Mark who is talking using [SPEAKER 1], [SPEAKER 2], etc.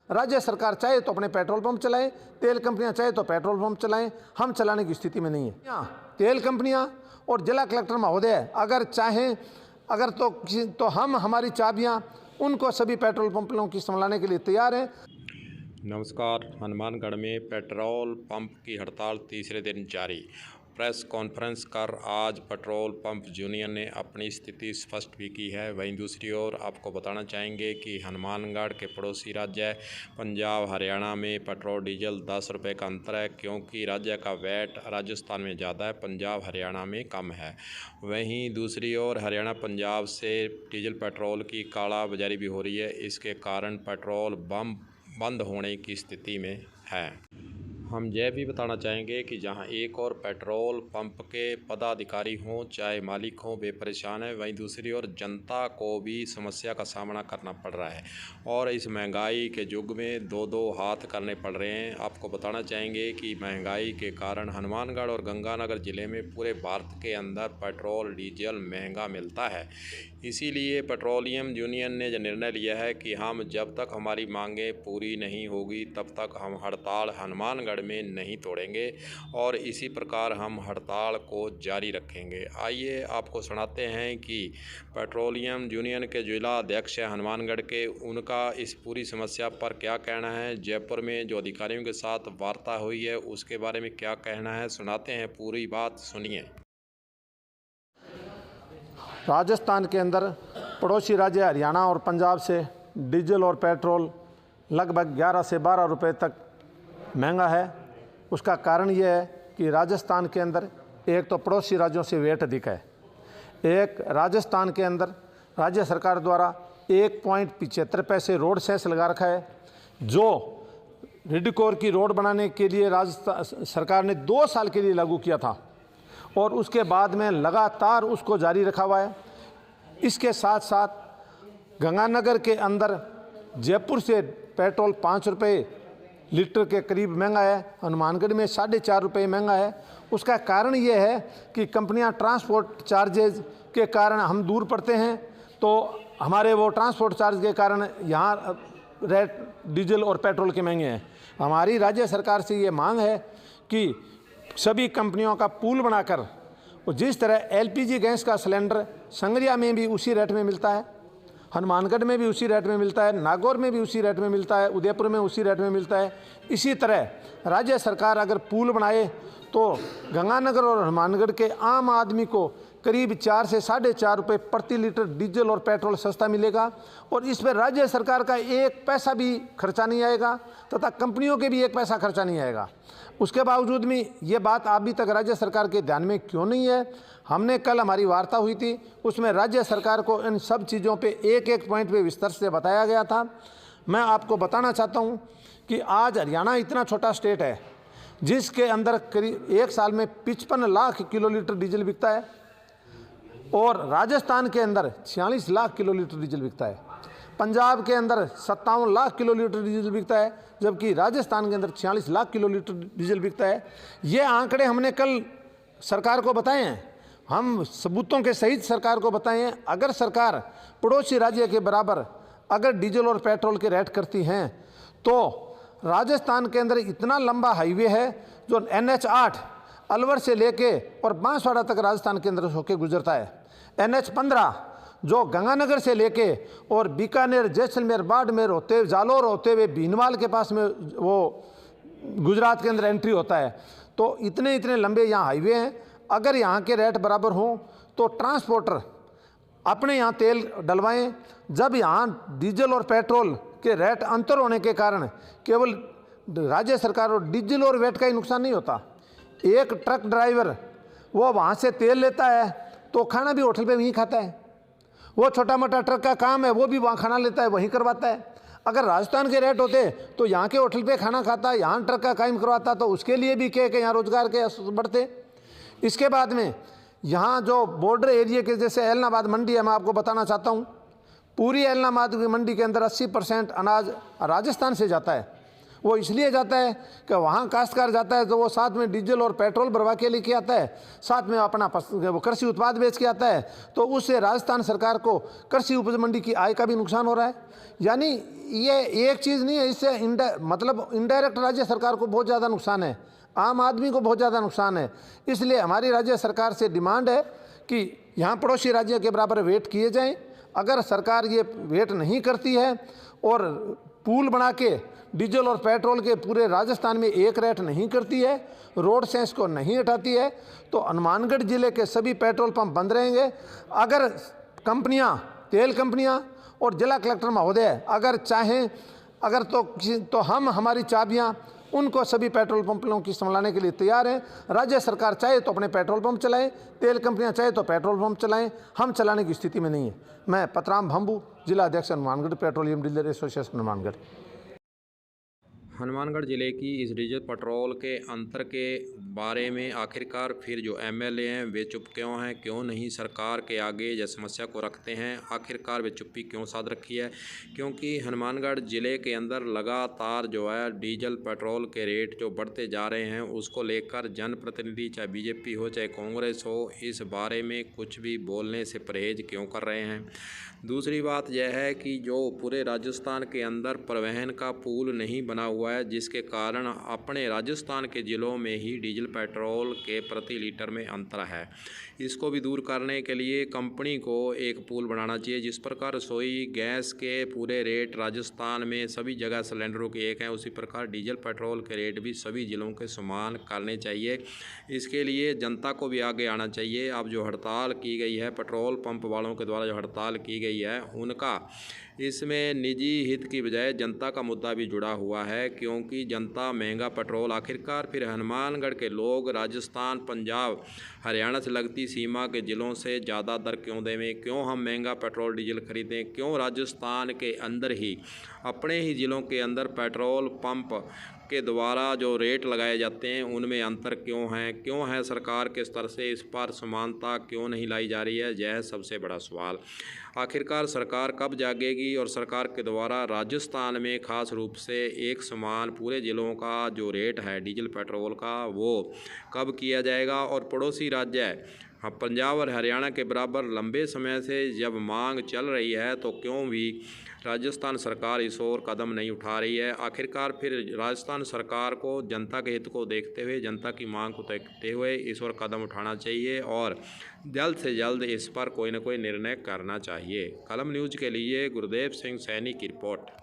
[SPEAKER 1] राज्य सरकार चाहे तो अपने पेट्रोल पंप चलाएं, तेल कंपनियां चाहे तो पेट्रोल पंप चलाएं, हम चलाने की स्थिति में नहीं है। यहाँ तेल कंपनियां और जिला कलेक्टर महोदय अगर चाहें तो हम हमारी चाबियां उनको सभी पेट्रोल पंपों की संभालने के लिए तैयार हैं।
[SPEAKER 2] नमस्कार। हनुमानगढ़ में पेट्रोल पंप की हड़ताल तीसरे दिन जारी। प्रेस कॉन्फ्रेंस कर आज पेट्रोल पंप यूनियन ने अपनी स्थिति स्पष्ट भी की है। वहीं दूसरी ओर आपको बताना चाहेंगे कि हनुमानगढ़ के पड़ोसी राज्य पंजाब हरियाणा में पेट्रोल डीजल 10 रुपये का अंतर है, क्योंकि राज्य का वैट राजस्थान में ज़्यादा है, पंजाब हरियाणा में कम है। वहीं दूसरी ओर हरियाणा पंजाब से डीजल पेट्रोल की काला बाजारी भी हो रही है। इसके कारण पेट्रोल पंप बंद होने की स्थिति में है। हम यह भी बताना चाहेंगे कि जहां एक और पेट्रोल पंप के पदाधिकारी हों चाहे मालिक हों वे परेशान हैं, वहीं दूसरी ओर जनता को भी समस्या का सामना करना पड़ रहा है और इस महंगाई के युग में दो दो हाथ करने पड़ रहे हैं। आपको बताना चाहेंगे कि महंगाई के कारण हनुमानगढ़ और गंगानगर ज़िले में पूरे भारत के अंदर पेट्रोल डीजल महंगा मिलता है। इसीलिए पेट्रोलियम यूनियन ने यह निर्णय लिया है कि हम जब तक हमारी मांगें पूरी नहीं होगी तब तक हम हड़ताल हनुमानगढ़ में नहीं तोड़ेंगे और इसी प्रकार हम हड़ताल को जारी रखेंगे। आइए आपको सुनाते हैं कि पेट्रोलियम यूनियन के जिला अध्यक्ष हैं हनुमानगढ़ के, उनका इस पूरी समस्या पर क्या कहना है। जयपुर में जो अधिकारियों के साथ वार्ता हुई है उसके बारे में क्या कहना है, सुनाते हैं, पूरी बात सुनिए।
[SPEAKER 1] राजस्थान के अंदर पड़ोसी राज्य हरियाणा और पंजाब से डीजल और पेट्रोल लगभग 11 से 12 रुपये तक महंगा है। उसका कारण ये है कि राजस्थान के अंदर एक तो पड़ोसी राज्यों से वेट अधिक है, एक राजस्थान के अंदर राज्य सरकार द्वारा 1.75 पैसे रोड सेस लगा रखा है, जो रिडकोर की रोड बनाने के लिए राजस्थान सरकार ने 2 साल के लिए लागू किया था और उसके बाद में लगातार उसको जारी रखा हुआ है। इसके साथ साथ गंगानगर के अंदर जयपुर से पेट्रोल 5 रुपये लीटर के करीब महंगा है, हनुमानगढ़ में 4.5 रुपये महंगा है। उसका कारण ये है कि कंपनियां ट्रांसपोर्ट चार्जेज के कारण हम दूर पड़ते हैं, तो हमारे वो ट्रांसपोर्ट चार्ज के कारण यहाँ रेट डीजल और पेट्रोल के महंगे हैं। हमारी राज्य सरकार से ये मांग है कि सभी कंपनियों का पूल बनाकर, और जिस तरह एलपीजी गैस का सिलेंडर संगरिया में भी उसी रेट में मिलता है, हनुमानगढ़ में भी उसी रेट में मिलता है, नागौर में भी उसी रेट में मिलता है, उदयपुर में उसी रेट में मिलता है, इसी तरह राज्य सरकार अगर पूल बनाए तो गंगानगर और हनुमानगढ़ के आम आदमी को करीब 4 से 4.5 रुपये प्रति लीटर डीजल और पेट्रोल सस्ता मिलेगा और इस पर राज्य सरकार का 1 पैसा भी खर्चा नहीं आएगा तथा कंपनियों के भी 1 पैसा खर्चा नहीं आएगा। उसके बावजूद भी ये बात अभी तक राज्य सरकार के ध्यान में क्यों नहीं है। हमने कल हमारी वार्ता हुई थी, उसमें राज्य सरकार को इन सब चीज़ों पे एक पॉइंट पे विस्तार से बताया गया था। मैं आपको बताना चाहता हूँ कि आज हरियाणा इतना छोटा स्टेट है जिसके अंदर करीब 1 साल में 55 लाख किलोलीटर डीजल बिकता है और राजस्थान के अंदर 46 लाख किलोलीटर डीजल बिकता है, पंजाब के अंदर 57 लाख किलोलीटर डीजल बिकता है, जबकि राजस्थान के अंदर 46 लाख किलोलीटर डीजल बिकता है। ये आंकड़े हमने कल सरकार को बताए हैं, हम सबूतों के सहित सरकार को बताए हैं। अगर सरकार पड़ोसी राज्य के बराबर अगर डीजल और पेट्रोल के रेट करती हैं तो राजस्थान के अंदर इतना लंबा हाईवे है जो NH8 अलवर से लेके और बांसवाड़ा तक राजस्थान के अंदर होकर गुजरता है, NH15 जो गंगानगर से लेके और बीकानेर, जैसलमेर, बाड़मेर होते हुए, जालोर होते हुए भीनमाल के पास में वो गुजरात के अंदर एंट्री होता है। तो इतने लंबे यहाँ हाईवे हैं। अगर यहाँ के रेट बराबर हों तो ट्रांसपोर्टर अपने यहाँ तेल डलवाएं। जब यहाँ डीजल और पेट्रोल के रेट अंतर होने के कारण केवल राज्य सरकार और डीजल और वेट का ही नुकसान नहीं होता, एक ट्रक ड्राइवर वो वहाँ से तेल लेता है तो खाना भी होटल पे वहीं खाता है, वो छोटा मोटा ट्रक का काम है वो भी वहाँ खाना लेता है वहीं करवाता है। अगर राजस्थान के रेट होते तो यहाँ के होटल पे खाना खाता, यहाँ ट्रक का काम करवाता, तो उसके लिए भी के यहाँ रोजगार के बढ़ते। इसके बाद में यहाँ जो बॉर्डर एरिया के जैसे एलनाबाद मंडी है, मैं आपको बताना चाहता हूँ, पूरी एलनाबाद की मंडी के अंदर 80% अनाज राजस्थान से जाता है। वो इसलिए जाता है कि वहाँ काश्तकार जाता है तो वो साथ में डीजल और पेट्रोल भरवा के लेके आता है, साथ में अपना वो कृषि उत्पाद बेच के आता है, तो उससे राजस्थान सरकार को कृषि उपज मंडी की आय का भी नुकसान हो रहा है। यानी ये एक चीज़ नहीं है, इससे मतलब इनडायरेक्ट राज्य सरकार को बहुत ज़्यादा नुकसान है, आम आदमी को बहुत ज़्यादा नुकसान है। इसलिए हमारी राज्य सरकार से डिमांड है कि यहाँ पड़ोसी राज्यों के बराबर वेट किए जाएं। अगर सरकार ये वेट नहीं करती है और पूल बना के डीजल और पेट्रोल के पूरे राजस्थान में एक रेट नहीं करती है, रोड सेंस को नहीं हटाती है, तो हनुमानगढ़ जिले के सभी पेट्रोल पंप बंद रहेंगे। अगर कंपनियां, तेल कंपनियां और जिला कलेक्टर महोदय अगर चाहें तो हम हमारी चाबियां उनको सभी पेट्रोल पंपों की संभालने के लिए तैयार हैं। राज्य सरकार चाहे तो अपने पेट्रोल पंप चलाएं, तेल कंपनियां चाहे तो पेट्रोल पंप चलाएं, हम चलाने की स्थिति में नहीं है। मैं पतराम भंबू, जिला अध्यक्ष Hanumangarh petroleum dealer association Hanumangarh.
[SPEAKER 2] Hanumangarh ज़िले की इस डीजल पेट्रोल के अंतर के बारे में आखिरकार फिर जो एमएलए हैं वे चुप क्यों हैं, क्यों नहीं सरकार के आगे यह समस्या को रखते हैं, आखिरकार वे चुप्पी क्यों साध रखी है? क्योंकि हनुमानगढ़ ज़िले के अंदर लगातार जो है डीजल पेट्रोल के रेट जो बढ़ते जा रहे हैं, उसको लेकर जनप्रतिनिधि चाहे बीजेपी हो चाहे कांग्रेस हो, इस बारे में कुछ भी बोलने से परहेज क्यों कर रहे हैं? दूसरी बात यह है कि जो पूरे राजस्थान के अंदर परिवहन का पूल नहीं बना हुआ है, जिसके कारण अपने राजस्थान के ज़िलों में ही डीजल पेट्रोल के प्रति लीटर में अंतर है। इसको भी दूर करने के लिए कंपनी को एक पूल बनाना चाहिए। जिस प्रकार रसोई गैस के पूरे रेट राजस्थान में सभी जगह सिलेंडरों के एक हैं, उसी प्रकार डीजल पेट्रोल के रेट भी सभी ज़िलों के समान करने चाहिए। इसके लिए जनता को भी आगे आना चाहिए। अब जो हड़ताल की गई है, पेट्रोल पंप वालों के द्वारा जो हड़ताल की गई है, उनका इसमें निजी हित की बजाय जनता का मुद्दा भी जुड़ा हुआ है, क्योंकि जनता महंगा पेट्रोल आखिरकार फिर हनुमानगढ़ के लोग राजस्थान, पंजाब, हरियाणा से लगती सीमा के ज़िलों से ज़्यादा दर क्यों देवें, क्यों हम महंगा पेट्रोल डीजल खरीदें, क्यों राजस्थान के अंदर ही अपने ही ज़िलों के अंदर पेट्रोल पंप के द्वारा जो रेट लगाए जाते हैं उनमें अंतर क्यों है सरकार के स्तर से इस पर समानता क्यों नहीं लाई जा रही है? यह सबसे बड़ा सवाल। आखिरकार सरकार कब जागेगी और सरकार के द्वारा राजस्थान में खास रूप से एक समान पूरे ज़िलों का जो रेट है डीजल पेट्रोल का, वो कब किया जाएगा? और पड़ोसी राज्य पंजाब और हरियाणा के बराबर लंबे समय से जब मांग चल रही है, तो क्यों भी राजस्थान सरकार इस ओर कदम नहीं उठा रही है? आखिरकार फिर राजस्थान सरकार को जनता के हित को देखते हुए, जनता की मांग को देखते हुए इस ओर कदम उठाना चाहिए और जल्द से जल्द इस पर कोई न कोई निर्णय करना चाहिए। कलम न्यूज़ के लिए गुरुदेव सिंह सैनी की रिपोर्ट।